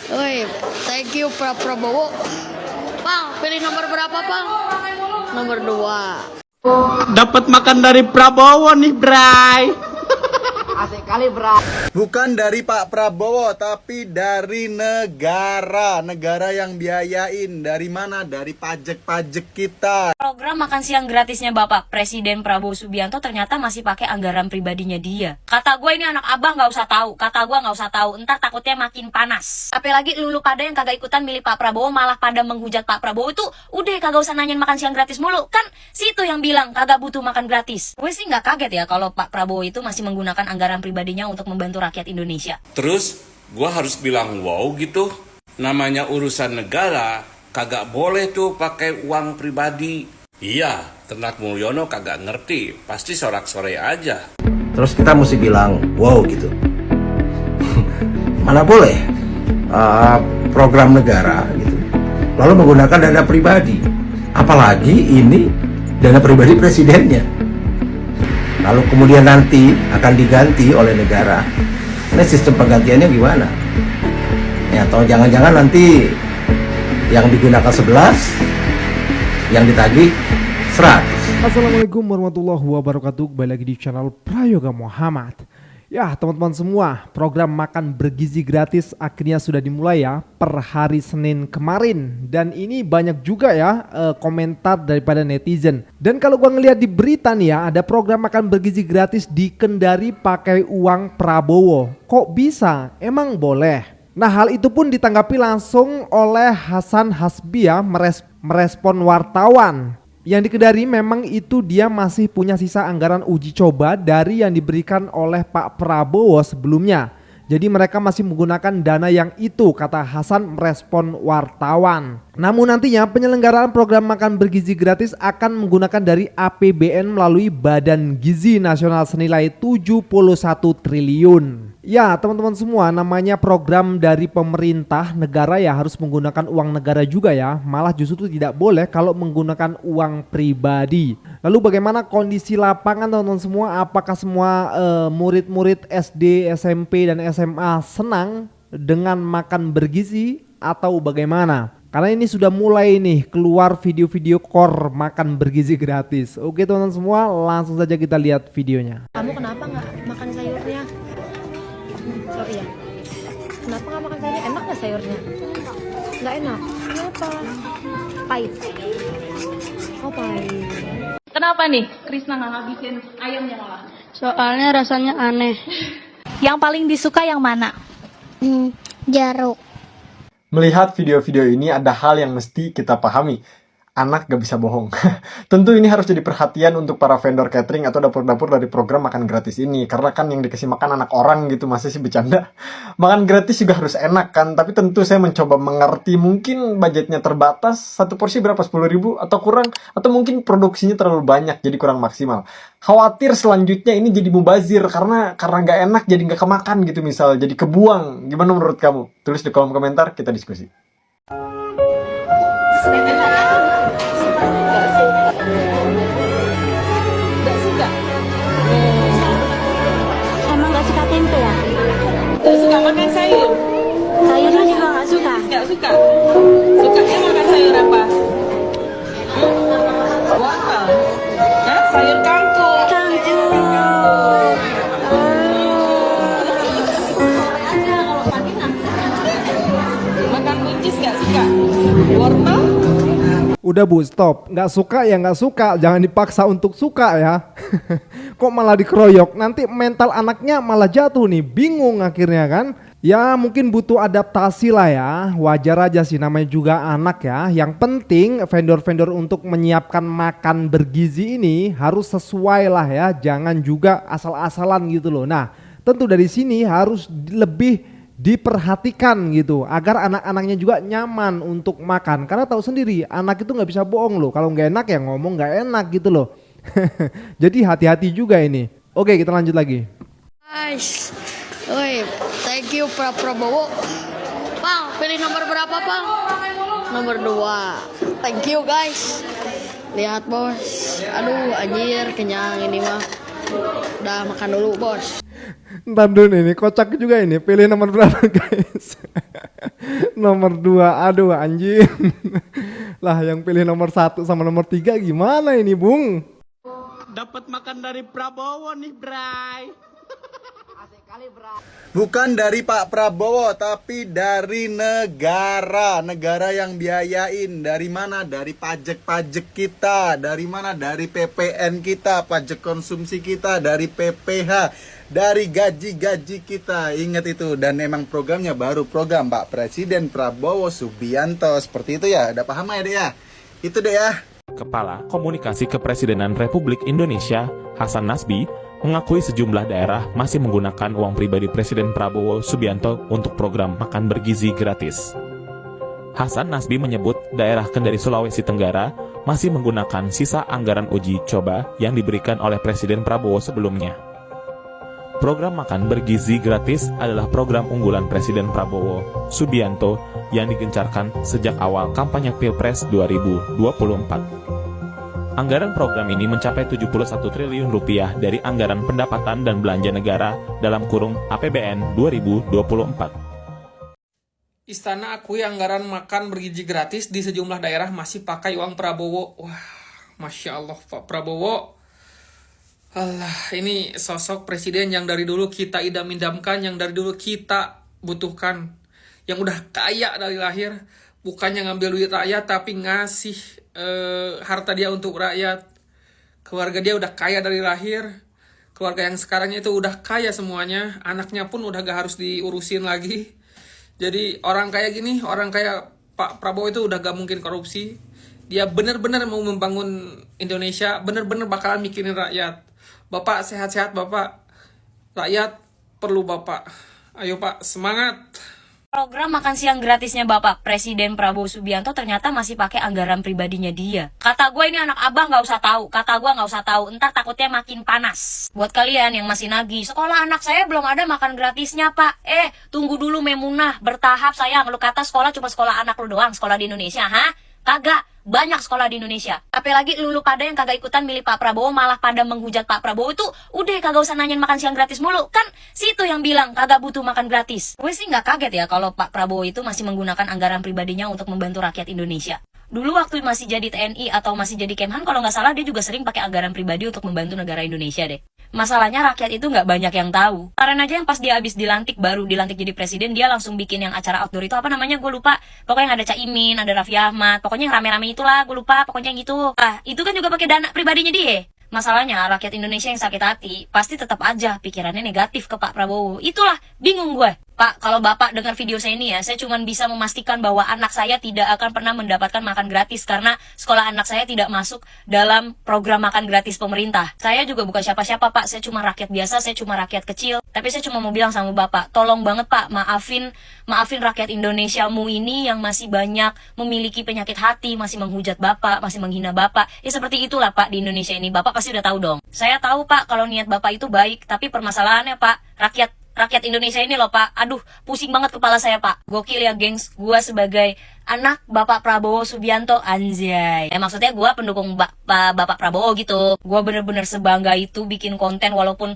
Woi, thank you Pak Prabowo. Bang, pilih nomor berapa, Bang? Nomor 2. Dapat makan dari Prabowo nih, Bray. Asik kali, bro. Bukan dari Pak Prabowo, tapi dari negara. Negara yang biayain. Dari mana? Dari pajak-pajak kita. Program makan siang gratisnya Bapak Presiden Prabowo Subianto ternyata masih pakai anggaran pribadinya dia. Kata gue ini anak abah nggak usah tahu. Kata gue nggak usah tahu. Entar takutnya makin panas. Apalagi lulu pada yang kagak ikutan milih Pak Prabowo malah pada menghujat Pak Prabowo itu. Udah kagak usah nanyain makan siang gratis mulu. Kan situ yang bilang kagak butuh makan gratis. Gue sih nggak kaget ya kalau Pak Prabowo itu masih menggunakan anggaran pribadinya untuk membantu rakyat Indonesia. Terus gue harus bilang wow gitu. Namanya urusan negara, kagak boleh tuh pakai uang pribadi. Iya, Ternak Mulyono kagak ngerti, pasti sorak-sore aja. Terus kita mesti bilang wow gitu. Mana boleh program negara gitu lalu menggunakan dana pribadi, apalagi ini dana pribadi presidennya, lalu kemudian nanti akan diganti oleh negara. Ini sistem penggantiannya gimana ya? Atau jangan-jangan nanti yang digunakan 11, yang ditagih 100. Assalamualaikum warahmatullahi wabarakatuh. Kembali lagi di channel Prayoga Muhammad. Ya teman-teman semua, program makan bergizi gratis akhirnya sudah dimulai ya per hari Senin kemarin. Dan ini banyak juga ya komentar daripada netizen. Dan kalau gua ngeliat di berita nih ya, ada program makan bergizi gratis di Kendari pakai uang Prabowo. Kok bisa? Emang boleh? Nah hal itu pun ditanggapi langsung oleh Hasan Hasbi ya, merespon wartawan. Yang di Kendari memang itu dia masih punya sisa anggaran uji coba dari yang diberikan oleh Pak Prabowo sebelumnya. Jadi mereka masih menggunakan dana yang itu, kata Hasan merespon wartawan. Namun nantinya penyelenggaraan program makan bergizi gratis akan menggunakan dari APBN melalui Badan Gizi Nasional senilai 71 triliun. Ya teman-teman semua, namanya program dari pemerintah negara ya harus menggunakan uang negara juga ya. Malah justru tidak boleh kalau menggunakan uang pribadi. Lalu bagaimana kondisi lapangan teman-teman semua? Apakah semua murid-murid SD, SMP dan SMA senang dengan makan bergizi atau bagaimana? Karena ini sudah mulai nih keluar video-video core makan bergizi gratis. Oke teman-teman semua, langsung saja kita lihat videonya. Kamu kenapa nggak makan sayurnya? Oh iya. Kenapa nggak makan sayurnya? Enak nggak sayurnya? Nggak enak. Kenapa? Pahit. Oh pahit. Kenapa nih Krisna nggak ngabisin ayamnya malah? Soalnya rasanya aneh. Yang paling disuka yang mana? Jeruk. Melihat video-video ini ada hal yang mesti kita pahami. Anak gak bisa bohong. Tentu ini harus jadi perhatian untuk para vendor catering atau dapur-dapur dari program makan gratis ini. Karena kan yang dikasih makan anak orang gitu, masih sih bercanda. Makan gratis juga harus enak kan. Tapi tentu saya mencoba mengerti, mungkin budgetnya terbatas. Satu porsi berapa? 10.000 atau kurang? Atau mungkin produksinya terlalu banyak jadi kurang maksimal. Khawatir selanjutnya ini jadi mubazir. Karena gak enak jadi gak kemakan gitu misal. Jadi kebuang. Gimana menurut kamu? Tulis di kolom komentar, kita diskusi. Emang gak suka tempe ya? Gak suka makan sayur? Sayurnya juga gak suka? Gak suka? Sukanya makan sayur apa? Wow. Hah? Sayur kangkung. Makan buncis gak suka? Wortel? Udah bu, stop. Nggak suka ya nggak suka, jangan dipaksa untuk suka ya. Kok malah dikeroyok, nanti mental anaknya malah jatuh nih, bingung akhirnya kan. Ya mungkin butuh adaptasi lah ya, wajar aja sih, namanya juga anak ya. Yang penting vendor-vendor untuk menyiapkan makan bergizi ini harus sesuai lah ya, jangan juga asal-asalan gitu loh. Nah tentu dari sini harus lebih diperhatikan gitu agar anak-anaknya juga nyaman untuk makan, karena tahu sendiri anak itu nggak bisa bohong loh, kalau nggak enak ya ngomong nggak enak gitu loh. Jadi hati-hati juga ini. Oke kita lanjut lagi. Guys, woi, thank you Pak Prabowo. Bang, pilih nomor berapa, Bang? Nomor 2. Thank you guys. Lihat bos. Aduh anjir, kenyang ini mah. Udah makan dulu bos. Ntar dulu ini kocak juga ini, pilih nomor berapa guys. Nomor 2, aduh anjing. Lah yang pilih nomor 1 sama nomor 3 gimana ini Bung? Dapat makan dari Prabowo nih, Bray. Bukan dari Pak Prabowo, tapi dari negara. Negara yang biayain. Dari mana? Dari pajak-pajak kita. Dari mana? Dari PPN kita, pajak konsumsi kita, dari PPH, dari gaji-gaji kita. Ingat itu. Dan emang programnya baru program Pak Presiden Prabowo Subianto. Seperti itu ya. Udah paham ya, Dek ya? Itu deh ya. Kepala Komunikasi Kepresidenan Republik Indonesia, Hasan Nasbi, mengakui sejumlah daerah masih menggunakan uang pribadi Presiden Prabowo Subianto untuk program makan bergizi gratis. Hasan Nasbi menyebut daerah Kendari Sulawesi Tenggara masih menggunakan sisa anggaran uji coba yang diberikan oleh Presiden Prabowo sebelumnya. Program makan bergizi gratis adalah program unggulan Presiden Prabowo Subianto yang digencarkan sejak awal kampanye Pilpres 2024. Anggaran program ini mencapai 71 triliun rupiah dari anggaran pendapatan dan belanja negara dalam kurung APBN 2024. Istana akui anggaran makan bergizi gratis di sejumlah daerah masih pakai uang Prabowo. Wah, Masya Allah Pak Prabowo. Allah, ini sosok presiden yang dari dulu kita idam-idamkan, yang dari dulu kita butuhkan. Yang udah kaya dari lahir, bukannya ngambil duit rakyat tapi ngasih harta dia untuk rakyat. Keluarga dia udah kaya dari lahir. Keluarga yang sekarang itu udah kaya semuanya. Anaknya pun udah gak harus diurusin lagi. Jadi orang kaya gini, orang kaya Pak Prabowo itu udah gak mungkin korupsi. Dia bener-bener mau membangun Indonesia, bener-bener bakalan mikirin rakyat. Bapak sehat-sehat Bapak. Rakyat perlu Bapak. Ayo Pak, semangat. Program makan siang gratisnya Bapak Presiden Prabowo Subianto ternyata masih pakai anggaran pribadinya dia. Kata gue ini anak abah nggak usah tahu. Kata gue nggak usah tahu. Entar takutnya makin panas. Buat kalian yang masih nagih, sekolah anak saya belum ada makan gratisnya Pak. Tunggu dulu Memunah. Bertahap sayang. Lu kata sekolah cuma sekolah anak lu doang. Sekolah di Indonesia, ha? Kagak. Banyak sekolah di Indonesia. Apalagi lu pada yang kagak ikutan milih Pak Prabowo malah pada menghujat Pak Prabowo itu udah kagak usah nanyain makan siang gratis mulu. Kan situ yang bilang kagak butuh makan gratis. Gue sih nggak kaget ya kalau Pak Prabowo itu masih menggunakan anggaran pribadinya untuk membantu rakyat Indonesia. Dulu waktu masih jadi TNI atau masih jadi Kemhan kalau nggak salah dia juga sering pakai anggaran pribadi untuk membantu negara Indonesia deh. Masalahnya rakyat itu nggak banyak yang tahu. Karena aja yang pas dia habis baru dilantik jadi presiden, dia langsung bikin yang acara outdoor itu apa namanya gue lupa. Pokoknya yang ada Caimin, ada Raffi Ahmad, pokoknya yang rame-rame itulah gue lupa. Pokoknya yang gitu. Itu kan juga pakai dana pribadinya dia. Masalahnya rakyat Indonesia yang sakit hati pasti tetap aja pikirannya negatif ke Pak Prabowo. Itulah bingung gue. Pak, kalau Bapak dengar video saya ini ya, saya cuma bisa memastikan bahwa anak saya tidak akan pernah mendapatkan makan gratis karena sekolah anak saya tidak masuk dalam program makan gratis pemerintah. Saya juga bukan siapa-siapa Pak, saya cuma rakyat biasa, saya cuma rakyat kecil. Tapi saya cuma mau bilang sama Bapak, tolong banget Pak, maafin rakyat Indonesiamu ini yang masih banyak memiliki penyakit hati, masih menghujat Bapak, masih menghina Bapak. Ya seperti itulah Pak di Indonesia ini, Bapak pasti udah tahu dong. Saya tahu Pak kalau niat Bapak itu baik, tapi permasalahannya Pak, rakyat Indonesia ini loh Pak, aduh pusing banget kepala saya Pak. Gokil ya gengs, gua sebagai anak Bapak Prabowo Subianto, anjay. Maksudnya gua pendukung Bapak Prabowo gitu. Gua bener-bener sebangga itu bikin konten walaupun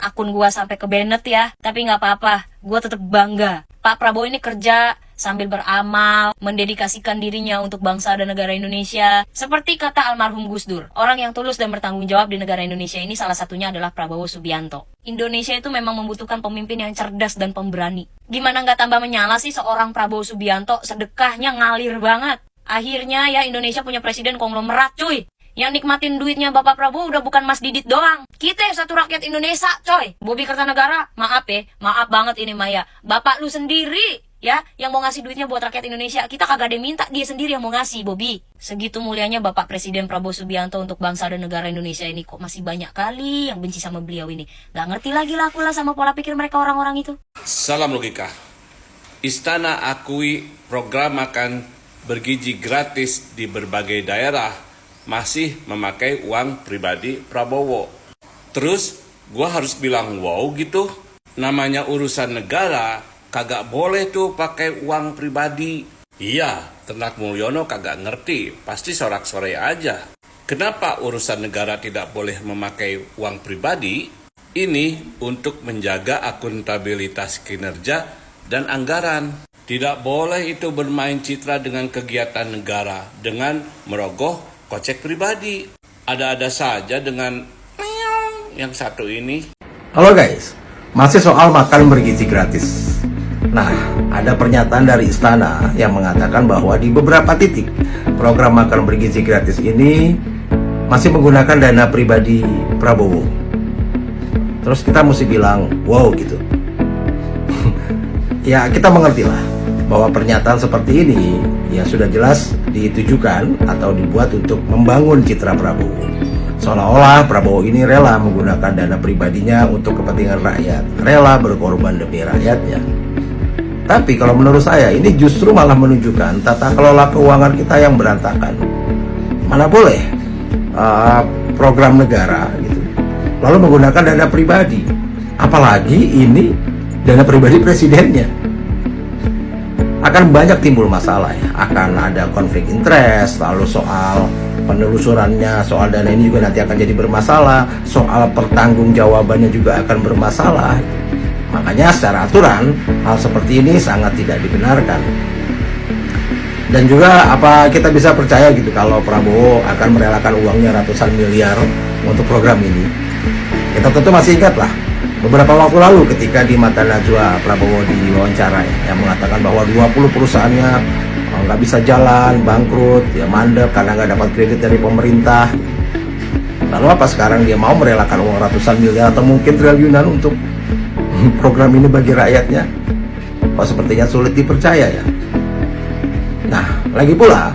akun gua sampai ke banned ya. Tapi nggak apa-apa, gua tetap bangga. Pak Prabowo ini kerja sambil beramal, mendedikasikan dirinya untuk bangsa dan negara Indonesia. Seperti kata almarhum Gus Dur, orang yang tulus dan bertanggung jawab di negara Indonesia ini salah satunya adalah Prabowo Subianto. Indonesia itu memang membutuhkan pemimpin yang cerdas dan pemberani. Gimana nggak tambah menyala sih seorang Prabowo Subianto, sedekahnya ngalir banget. Akhirnya ya Indonesia punya presiden konglomerat cuy. Yang nikmatin duitnya Bapak Prabowo udah bukan Mas Didit doang. Kita satu rakyat Indonesia coy. Bobby Kertanegara, maaf banget ini Maya. Bapak lu sendiri ya yang mau ngasih duitnya buat rakyat Indonesia. Kita kagak ada yang minta, dia sendiri yang mau ngasih Bobby. Segitu mulianya Bapak Presiden Prabowo Subianto untuk bangsa dan negara Indonesia ini, kok masih banyak kali yang benci sama beliau ini. Gak ngerti lagi lah aku sama pola pikir mereka orang-orang itu. Salam logika. Istana akui program makan bergizi gratis di berbagai daerah masih memakai uang pribadi Prabowo. Terus gua harus bilang wow gitu? Namanya urusan negara, kagak boleh tuh pakai uang pribadi. Iya, Ternak Mulyono kagak ngerti, pasti sorak-sore aja. Kenapa urusan negara tidak boleh memakai uang pribadi? Ini untuk menjaga akuntabilitas kinerja dan anggaran. Tidak boleh itu bermain citra dengan kegiatan negara dengan merogoh kocek pribadi. Ada-ada saja dengan yang satu ini. Halo guys, masih soal makan bergizi gratis. Nah, ada pernyataan dari Istana yang mengatakan bahwa di beberapa titik program makan bergizi gratis ini masih menggunakan dana pribadi Prabowo. Terus kita mesti bilang, wow gitu. Ya, kita mengerti lah bahwa pernyataan seperti ini ya sudah jelas ditujukan atau dibuat untuk membangun citra Prabowo. Seolah-olah Prabowo ini rela menggunakan dana pribadinya untuk kepentingan rakyat, rela berkorban demi rakyatnya. Tapi kalau menurut saya ini justru malah menunjukkan tata kelola keuangan kita yang berantakan. Mana boleh program negara gitu, lalu menggunakan dana pribadi, apalagi ini dana pribadi presidennya. Akan banyak timbul masalah ya, akan ada konflik interest, lalu soal penelusurannya, soal dana ini juga nanti akan jadi bermasalah, soal pertanggungjawabannya juga akan bermasalah. Makanya secara aturan hal seperti ini sangat tidak dibenarkan. Dan juga apa kita bisa percaya gitu kalau Prabowo akan merelakan uangnya ratusan miliar untuk program ini? Kita tentu masih ingat lah beberapa waktu lalu ketika di mata Najwa Prabowo diwawancara yang mengatakan bahwa 20 perusahaannya nggak bisa jalan, bangkrut, ya mandek karena nggak dapat kredit dari pemerintah. Lalu apa sekarang dia mau merelakan uang ratusan miliar atau mungkin triliunan untuk program ini bagi rakyatnya? Kok sepertinya sulit dipercaya ya. Nah, lagi pula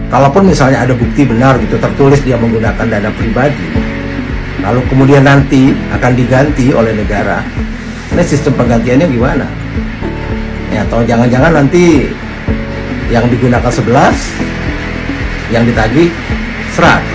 kalaupun misalnya ada bukti benar gitu tertulis dia menggunakan dana pribadi, lalu kemudian nanti akan diganti oleh negara, ini sistem penggantiannya gimana? Ya, atau jangan-jangan nanti yang digunakan 11, yang ditagih 100.